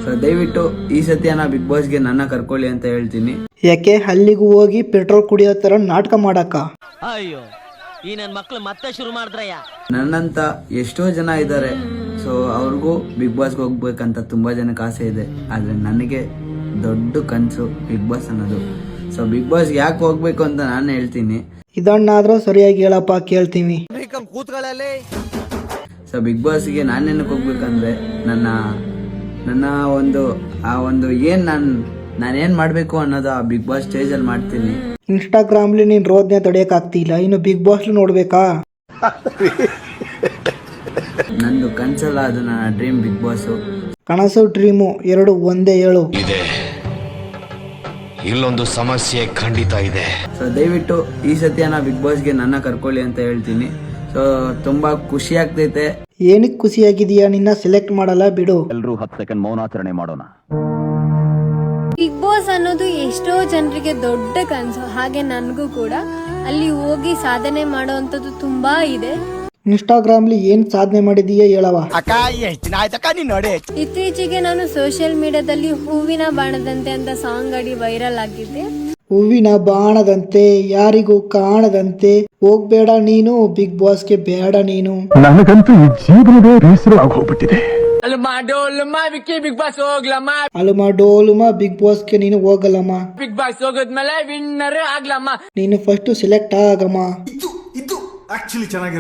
So ದಯವಿಟ್ಟು ಈ ಸತಿಯನ್ನ big ಬಾಸ್ಗೆ ನನ್ನ ಕರ್ಕೊಳ್ಳಿ ಅಂತ ಹೇಳ್ತೀನಿ. ಯಾಕೆ ಅಲ್ಲಿಗೂ ಹೋಗಿ ಪೆಟ್ರೋಲ್ ಕುಡಿಯೋ ತರ ನಾಟಕ ಮಾಡಕ್ಕ? ಅಯ್ಯೋ ಈ ನನ್ನ ಮಕ್ಳು ಮತ್ತೆ ಶುರು ಮಾಡಿದ್ರಯ್ಯ. ನನ್ನಂತ ಎಷ್ಟೋ ಜನ ಇದ್ದಾರೆ. ಸೊ ಅವ್ರಿಗೂ ಬಿಗ್ ಬಾಸ್ಗೆ ಹೋಗ್ಬೇಕಂತ ತುಂಬಾ ಜನಕ್ಕೆ ಆಸೆ ಇದೆ. ಆದ್ರೆ ನನಗೆ ದೊಡ್ಡ ಕನಸು ಬಿಗ್ ಬಾಸ್ ಅನ್ನೋದು. ಸೊ ಬಿಗ್ ಬಾಸ್ಗೆ ಯಾಕೆ ಹೋಗ್ಬೇಕು ಅಂತ ನಾನು ಹೇಳ್ತೀನಿ. ಇದನ್ನಾದ್ರೂ ಸರಿಯಾಗಿ ಹೇಳಪ್ಪ, ಕೇಳ್ತೀವಿ. ಸೊ ಬಿಗ್ ಬಾಸ್ಗೆ ನಾನೇನಕ್ಕೆ ಹೋಗ್ಬೇಕಂದ್ರೆ ನನ್ನ ಒಂದು ಏನ್ ನಾನೇನ್ ಮಾಡ್ಬೇಕು ಅನ್ನೋದು ಆ ಬಿಗ್ ಬಾಸ್ ಸ್ಟೇಜ್ ಅಲ್ಲಿ ಮಾಡ್ತೀನಿ. ಇನ್ಸ್ಟಾಗ್ರಾಮ್ಲಿ ನೀನ್ ರೋದ್ನೆ ತಡೆಯಕ್ ಆಗ್ತಿಲ್ಲ, ಇನ್ನು ಬಿಗ್ ಬಾಸ್ ನೋಡ್ಬೇಕಾ? ನಂದು ಕನ್ಸಲ್ಲ, ಅದು ನನ್ನ ಡ್ರೀಮ್ ಬಿಗ್ ಬಾಸ್. ಕನಸು ಡ್ರೀಮು ಎರಡು ಒಂದೇ ಹೇಳು. ಇದೆ, ಇಲ್ಲೊಂದು ಸಮಸ್ಯೆ ಖಂಡಿತ ಇದೆ. ಸೊ ದಯವಿಟ್ಟು ಈ ಸತಿಯನ್ನ ಬಿಗ್ ಬಾಸ್ಗೆ ನನ್ನ ಕರ್ಕೊಳ್ಳಿ ಅಂತ ಹೇಳ್ತೀನಿ. ಸೊ ತುಂಬಾ ಖುಷಿ ಆಗ್ತೈತೆ. ಏನಕ್ಕೆ ಖುಷಿಯಾಗಿದೀಯಾ? ನಿನ್ನ ಸೆಲೆಕ್ಟ್ ಮಾಡಲ್ಲ ಬಿಡು. ಎಲ್ಲರೂ 10 ಸೆಕೆಂಡ್ ಮೌನಾಚರಣೆ ಮಾಡೋಣ. ಬಿಗ್ ಬಾಸ್ ಅನ್ನೋದು ಎಷ್ಟೋ ಜನರಿಗೆ ದೊಡ್ಡ ಕನಸು, ಹಾಗೆ ನನಗೂ ಕೂಡ ಅಲ್ಲಿ ಹೋಗಿ ಸಾಧನೆ ಮಾಡುವಂಥದ್ದು ತುಂಬಾ ಇದೆ. ಇನ್ಸ್ಟಾಗ್ರಾಮ್ಲಿ ಏನ್ ಸಾಧನೆ ಮಾಡಿದೀಯ ಹೇಳವ? ಇತ್ತೀಚೆಗೆ ನಾನು ಸೋಷಿಯಲ್ ಮೀಡಿಯಾದಲ್ಲಿ ಹೂವಿನ ಬಾಣದಂತೆ ಅಂತ ಸಾಂಗ್ ಅಡಿ ವೈರಲ್ ಆಗಿದ್ದೆ. ಹೂವಿನ ಬಾಣದಂತೆ ಯಾರಿಗೂ ಕಾಣದಂತೆ ಹೋಗ್ಬೇಡ ನೀನು ಬಿಗ್ ಬಾಸ್ಗೆ, ಬೇಡ ನೀನು. ನನಗಂತೂ ಈ ಜೀವನವೇ ಬೇಸರ ಆಗೋಗ್ಬಿಟ್ಟಿದೆ. ಅಲುಮ ಡೋಲುಮ ಬಿಗ್ ಬಾಸ್ಗೆ ನೀನು ಹೋಗಲ್ಲಮ್ಮ. ಬಿಗ್ ಬಾಸ್ ಹೋಗೋದ್ಮೇಲೆ ವಿನ್ನರ್ ಆಗ್ಲಮ್ಮ. ನೀನು ಫಸ್ಟ್ ಸೆಲೆಕ್ಟ್ ಆಗಮ್ಮ. ಇದು ಆಕ್ಚುಲಿ ಚೆನ್ನಾಗಿರೋ